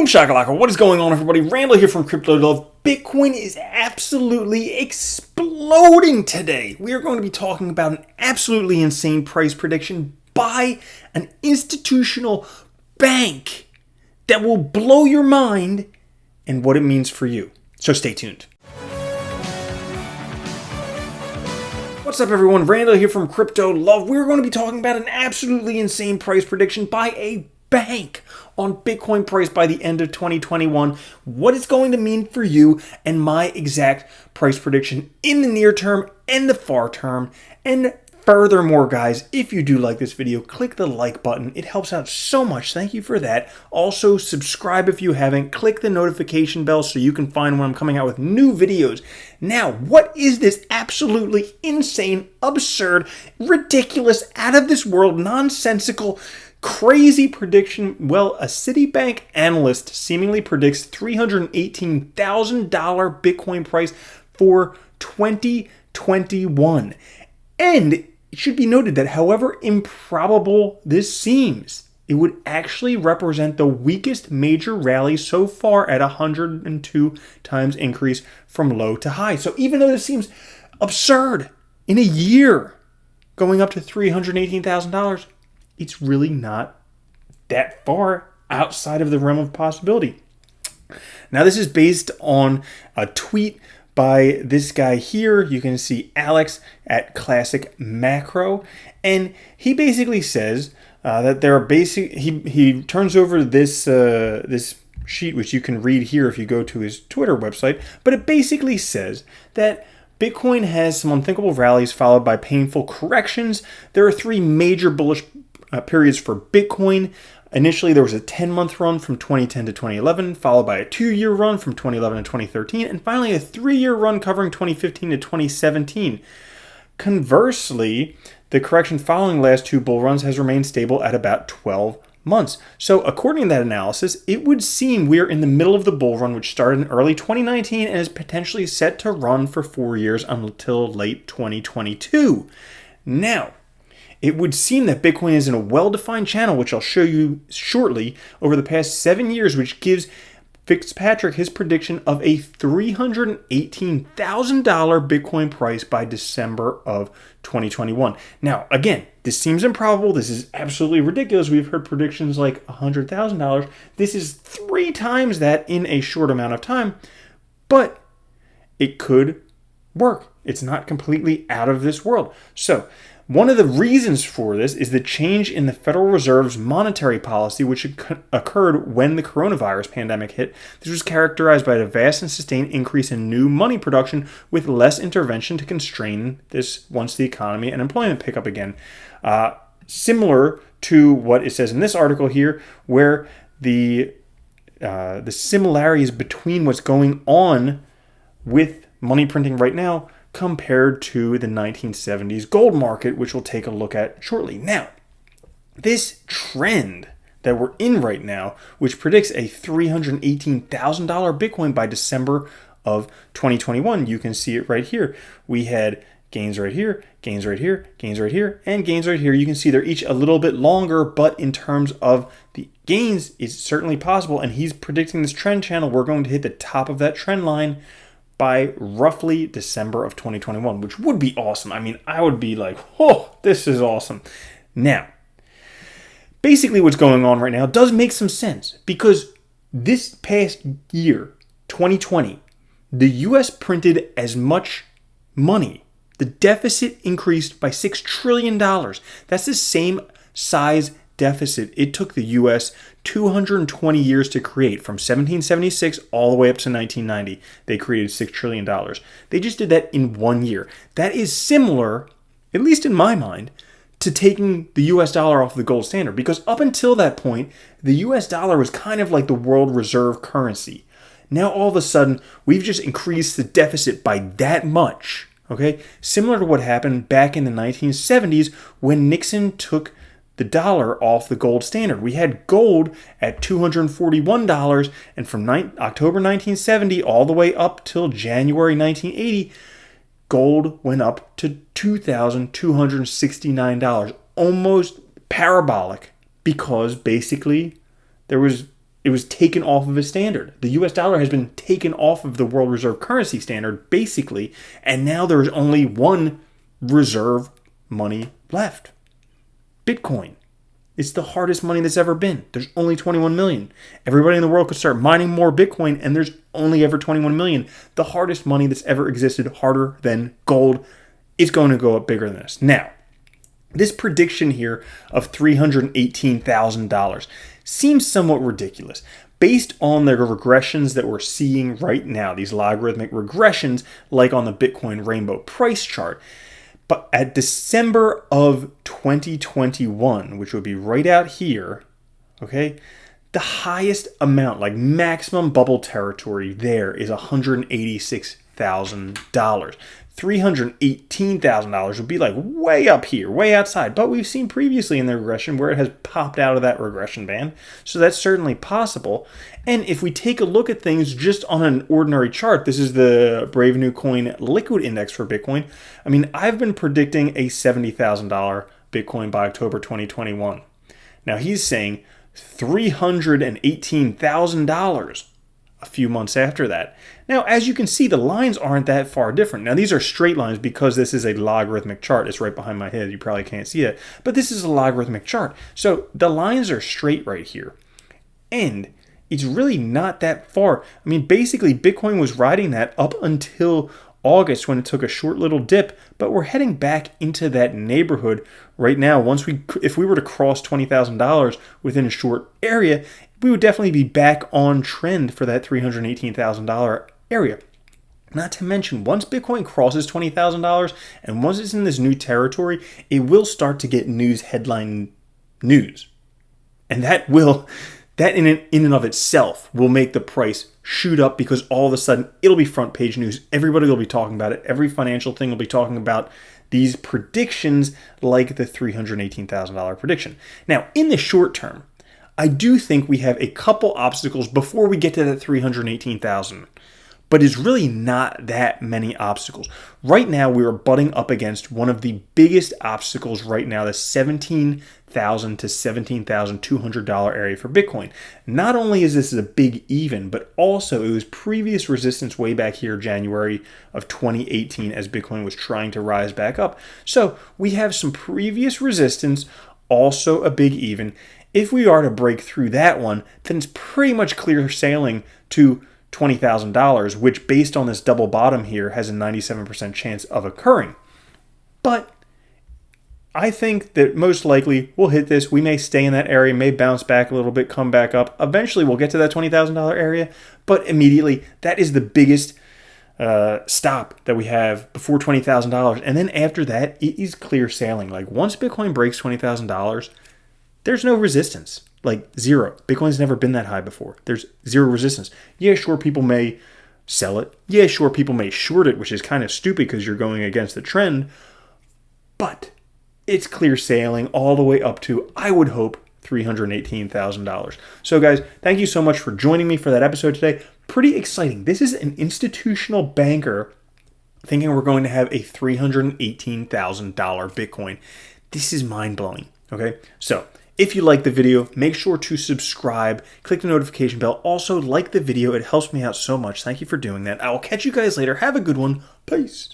Boom shakalaka, what is going on, everybody? Randall here from Crypto Love. Bitcoin is absolutely exploding today. We are going to be talking about an absolutely insane price prediction by an institutional bank that will blow your mind and what it means for you. So stay tuned. What's up, everyone? Randall here from Crypto Love. We're going to be talking about an absolutely insane price prediction by a bank on Bitcoin price by the end of 2021, what it's going to mean for you, and my exact price prediction in the near term and the far term. And furthermore, guys, if you do like this video, click the like button. It helps out so much. Thank you for that. Also, subscribe if you haven't. Click the notification bell so you can find when I'm coming out with new videos. Now, what is this absolutely insane, absurd, ridiculous, out of this world, nonsensical, crazy prediction? Well, a Citibank analyst seemingly predicts $318,000 Bitcoin price for 2021. And it should be noted that however improbable this seems, it would actually represent the weakest major rally so far at 102 times increase from low to high. So even though this seems absurd, in a year going up to $318,000, it's really not that far outside of the realm of possibility. Now, this is based on a tweet by this guy here. You can see Alex at Classic Macro, and he basically says that there are he turns over this this sheet, which you can read here if you go to his Twitter website, but it basically says that Bitcoin has some unthinkable rallies followed by painful corrections. There are three major bullish periods for Bitcoin. Initially, there was a 10-month run from 2010 to 2011, followed by a 2-year run from 2011 to 2013, and finally a 3-year run covering 2015 to 2017. Conversely, the correction following the last two bull runs has remained stable at about 12 months. So according to that analysis, it would seem we're in the middle of the bull run, which started in early 2019 and is potentially set to run for 4 years until late 2022. Now, it would seem that Bitcoin is in a well-defined channel, which I'll show you shortly, over the past 7 years, which gives Fitzpatrick his prediction of a $318,000 Bitcoin price by December of 2021. Now, again, this seems improbable. This is absolutely ridiculous. We've heard predictions like $100,000. This is 3 times that in a short amount of time, but it could work. It's not completely out of this world. So, one of the reasons for this is the change in the Federal Reserve's monetary policy, which occurred when the coronavirus pandemic hit. This was characterized by a vast and sustained increase in new money production with less intervention to constrain this once the economy and employment pick up again. Similar to what it says in this article here, where the similarities between what's going on with money printing right now compared to the 1970s gold market, which we'll take a look at shortly. Now, this trend that we're in right now, which predicts a $318,000 Bitcoin by December of 2021, you can see it right here. We had gains right here, gains right here, gains right here, and gains right here. You can see they're each a little bit longer, but in terms of the gains, it's certainly possible, and he's predicting this trend channel. We're going to hit the top of that trend line by roughly December of 2021, which would be awesome. I mean, I would be like, oh, this is awesome. Now, basically what's going on right now does make some sense, because this past year, 2020, the US printed as much money. The deficit increased by $6 trillion. That's the same size deficit it took the US 220 years to create, from 1776 all the way up to 1990. They created $6 trillion. They just did that in 1 year. That is similar, at least in my mind, to taking the US dollar off the gold standard, because up until that point, the US dollar was kind of like the world reserve currency. Now all of a sudden, we've just increased the deficit by that much. Okay? Similar to what happened back in the 1970s when Nixon took the dollar off the gold standard. We had gold at $241, and from October 1970 all the way up till January 1980, gold went up to $2,269, almost parabolic, because basically there was It was taken off of a standard. The US dollar has been taken off of the world reserve currency standard, basically, and now there's only one reserve money left. Bitcoin. It's the hardest money that's ever been. There's only 21 million. Everybody in the world could start mining more Bitcoin, and there's only ever 21 million. The hardest money that's ever existed, harder than gold. It's going to go up bigger than this. Now, this prediction here of $318,000 seems somewhat ridiculous. Based on the regressions that we're seeing right now, these logarithmic regressions like on the Bitcoin rainbow price chart, but at December of 2021, which would be right out here, okay, the highest amount, like maximum bubble territory there is $186,000. $318,000 would be like way up here, way outside. But we've seen previously in the regression where it has popped out of that regression band. So that's certainly possible. And if we take a look at things just on an ordinary chart, this is the Brave New Coin liquid index for Bitcoin. I mean, I've been predicting a $70,000 Bitcoin by October 2021. Now he's saying $318,000 a few months after that. Now, as you can see, the lines aren't that far different. Now, these are straight lines because this is a logarithmic chart. It's right behind my head. You probably can't see it, but this is a logarithmic chart. So the lines are straight right here. And it's really not that far. I mean, basically, Bitcoin was riding that up until August when it took a short little dip, but we're heading back into that neighborhood right now. If we were to cross $20,000 within a short area, we would definitely be back on trend for that $318,000 area. Not to mention, once Bitcoin crosses $20,000 and once it's in this new territory, it will start to get news headline news. And that in and of itself will make the price shoot up because all of a sudden it'll be front page news. Everybody will be talking about it. Every financial thing will be talking about these predictions like the $318,000 prediction. Now, in the short term, I do think we have a couple obstacles before we get to that 318,000, but it's really not that many obstacles. Right now, we are butting up against one of the biggest obstacles right now, the $17,000 to $17,200 area for Bitcoin. Not only is this a big even, but also it was previous resistance way back here, January of 2018, as Bitcoin was trying to rise back up. So we have some previous resistance, also a big even. If we are to break through that one, then it's pretty much clear sailing to $20,000, which based on this double bottom here has a 97% chance of occurring. But I think that most likely we'll hit this. We may stay in that area, may bounce back a little bit, come back up. Eventually we'll get to that $20,000 area, but immediately that is the biggest stop that we have before $20,000. And then after that, it is clear sailing. Like once Bitcoin breaks $20,000, there's no resistance, like zero. Bitcoin's never been that high before. There's zero resistance. Yeah, sure, people may sell it. Yeah, sure, people may short it, which is kind of stupid because you're going against the trend. But it's clear sailing all the way up to, I would hope, $318,000. So guys, thank you so much for joining me for that episode today. Pretty exciting. This is an institutional banker thinking we're going to have a $318,000 Bitcoin. This is mind-blowing, okay? So if you like the video, make sure to subscribe, click the notification bell. Also, like the video. It helps me out so much. Thank you for doing that. I will catch you guys later. Have a good one. Peace.